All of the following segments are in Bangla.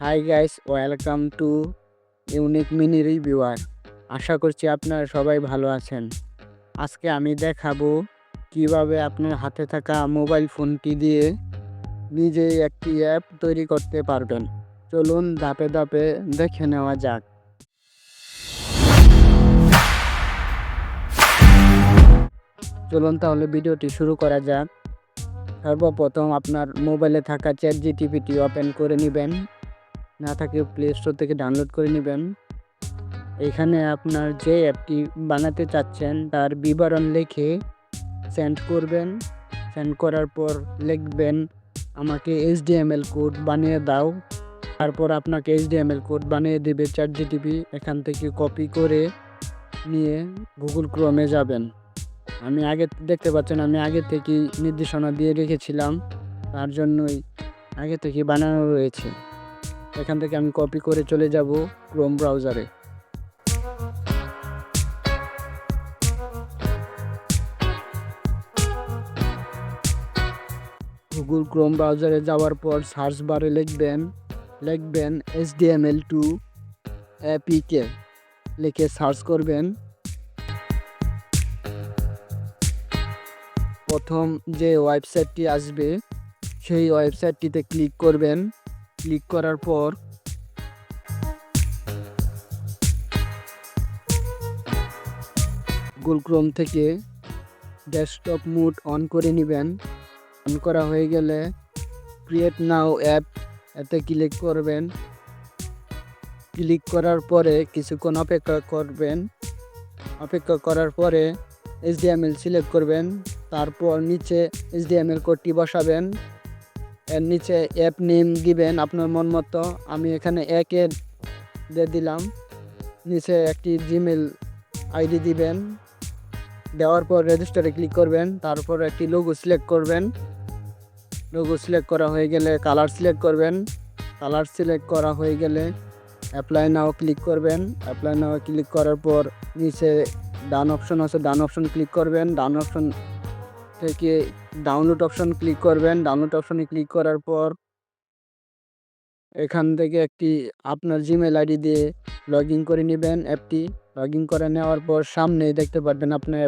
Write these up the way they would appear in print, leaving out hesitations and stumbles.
High guys, welcome to Unique Mini Reviewer. আশা করছি আপনারা সবাই ভালো আছেন। আজকে আমি দেখাবো কিভাবে আপনার হাতে থাকা মোবাইল ফোনটি দিয়ে নিজেই একটি অ্যাপ তৈরি করতে পারবেন। চলুন ধাপে ধাপে দেখে নেওয়া যাক। চলুন তাহলে ভিডিওটি শুরু করা যাক। সর্বপ্রথম আপনার মোবাইলে থাকা চ্যাটজিপিটি ওপেন করে নেবেন, না থাকে প্লে স্টোর থেকে ডাউনলোড করে নেবেন। এখানে আপনার যে অ্যাপটি বানাতে চাচ্ছেন তার বিবরণ লিখে সেন্ড করবেন। সেন্ড করার পর লিখবেন আমাকে HTML কোড বানিয়ে দাও। তারপর আপনাকে HTML কোড বানিয়ে দেবে চ্যাটজিপিটি। এখান থেকে কপি করে নিয়ে গুগল ক্রোমে যাবেন। আমি দেখতে পাচ্ছেন আমি আগে থেকেই নির্দেশনা দিয়ে রেখেছিলাম, তার জন্যই আগে থেকে বানানো রয়েছে। এখান থেকে আমি কপি করে চলে যাব ক্রোম ব্রাউজারে। গুগল ক্রোম ব্রাউজারে যাওয়ার পর সার্চ বারে লিখবেন HTML2 APK লিখে সার্চ করবেন। প্রথম যে ওয়েবসাইটটি আসবে সেই ওয়েবসাইটটিতে ক্লিক করবেন। ক্লিক করার পর গুগল ক্রোম থেকে ডেস্কটপ মোড অন করে নেবেন। অন করা হয়ে গেলে ক্রিয়েট নাও অ্যাপ এতে ক্লিক করবেন। ক্লিক করার পরে কিছুক্ষণ অপেক্ষা করবেন। অপেক্ষা করার পরে HTML সিলেক্ট করবেন। তারপর নিচে HTML কোডটি বসাবেন। এর নিচে অ্যাপ নেম দিবেন আপনার মন মতো। আমি এখানে একের দিয়ে দিলাম। নিচে একটি জিমেল আইডি দিবেন। দেওয়ার পর রেজিস্টারে ক্লিক করবেন। তারপর একটি লোগো সিলেক্ট করবেন। লোগো সিলেক্ট করা হয়ে গেলে কালার সিলেক্ট করবেন। কালার সিলেক্ট করা হয়ে গেলে অ্যাপ্লাই নাও ক্লিক করবেন। অ্যাপ্লাই নাও ক্লিক করার পর নিচে ডান অপশন আছে, ডান অপশন ক্লিক করবেন। ডান অপশন থেকে ডাউনলোড অপশন ক্লিক করবেন। ডাউনলোড অপশনে ক্লিক করার পর এখান থেকে একটি আপনার জিমেল আইডি দিয়ে লগ ইন করে নেবেন অ্যাপটি। লগ ইন করে নেওয়ার পর সামনে দেখতে পারবেন আপনার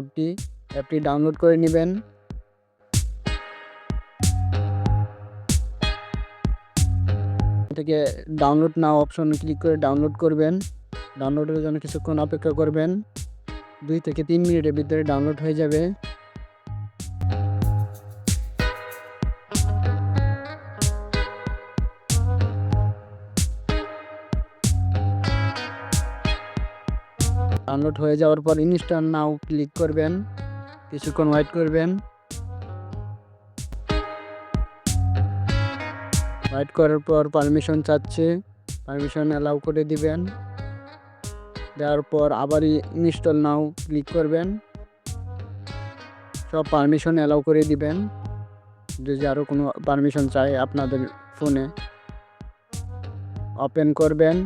অ্যাপটি ডাউনলোড করে নেবেন। থেকে ডাউনলোড নাও অপশন ক্লিক করে ডাউনলোড করবেন। ডাউনলোডের জন্য কিছুক্ষণ অপেক্ষা করবেন। 2 থেকে 3 মিনিটের ভিতরে ডাউনলোড হয়ে যাবে। ডাউনলোড হয়ে যাওয়ার পর ইনস্টল নাও ক্লিক করবেন। কিছুক্ষণ ওয়েট করবেন। ওয়েট করার পর পারমিশন চাচ্ছে, পারমিশন অ্যালাউ করে দিবেন। দেওয়ার পর আবার ইনস্টল নাও ক্লিক করবেন। সব পারমিশন অ্যালাউ করে দিবেন। যদি আরও কোনো পারমিশন চাই আপনাদের ফোনে ওপেন করবেন।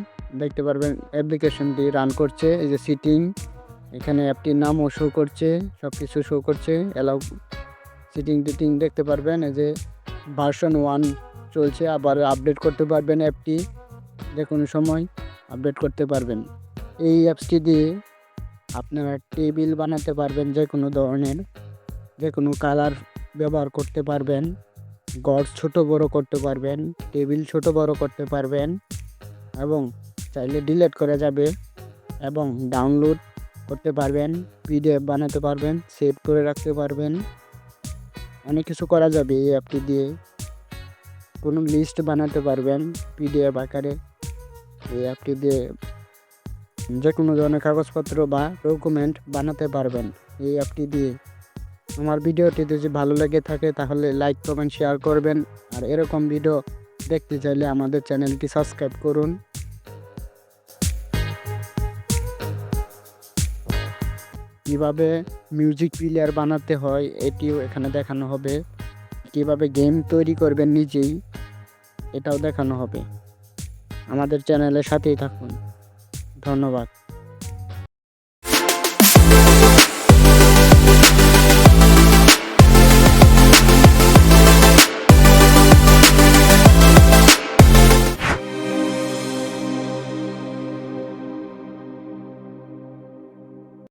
দেখতে পারবেন অ্যাপ্লিকেশনটি রান করছে। এই যে সিটিং, এখানে অ্যাপটির নামও শো করছে, সব কিছু শো করছে। অ্যালাউ সিটিং দেখতে পারবেন। এই যে ভার্সন 1 চলছে। আবার আপডেট করতে পারবেন অ্যাপটি, যে কোনো সময় আপডেট করতে পারবেন। এই অ্যাপসটি দিয়ে আপনারা টেবিল বানাতে পারবেন, যে কোনো ধরনের, যে কোনো কালার ব্যবহার করতে পারবেন। গড় ছোট বড় করতে পারবেন, টেবিল ছোট বড় করতে পারবেন এবং চাইলে ডিলিট করা যাবে এবং ডাউনলোড করতে পারবেন, PDF বানাতে পারবেন, সেভ করে রাখতে পারবেন। অনেক কিছু করা যাবে এই অ্যাপটি দিয়ে। কোনো লিস্ট বানাতে পারবেন PDF আকারে। এই অ্যাপটি দিয়ে যে কোনো ধরনের কাগজপত্র বা ডকুমেন্ট বানাতে পারবেন এই অ্যাপটি দিয়ে। আমার ভিডিওটি যদি ভালো লেগে থাকে তাহলে লাইক, কমেন্ট, শেয়ার করবেন। আর এরকম ভিডিও দেখতে চাইলে আমাদের চ্যানেলটি সাবস্ক্রাইব করুন। কিভাবে মিউজিক প্লেয়ার বানাতে হয় এটিও এখানে দেখানো হবে। কিভাবে গেম তৈরি করবেন নিজেই এটাও দেখানো হবে। আমাদের চ্যানেলের সাথেই থাকুন। ধন্যবাদ।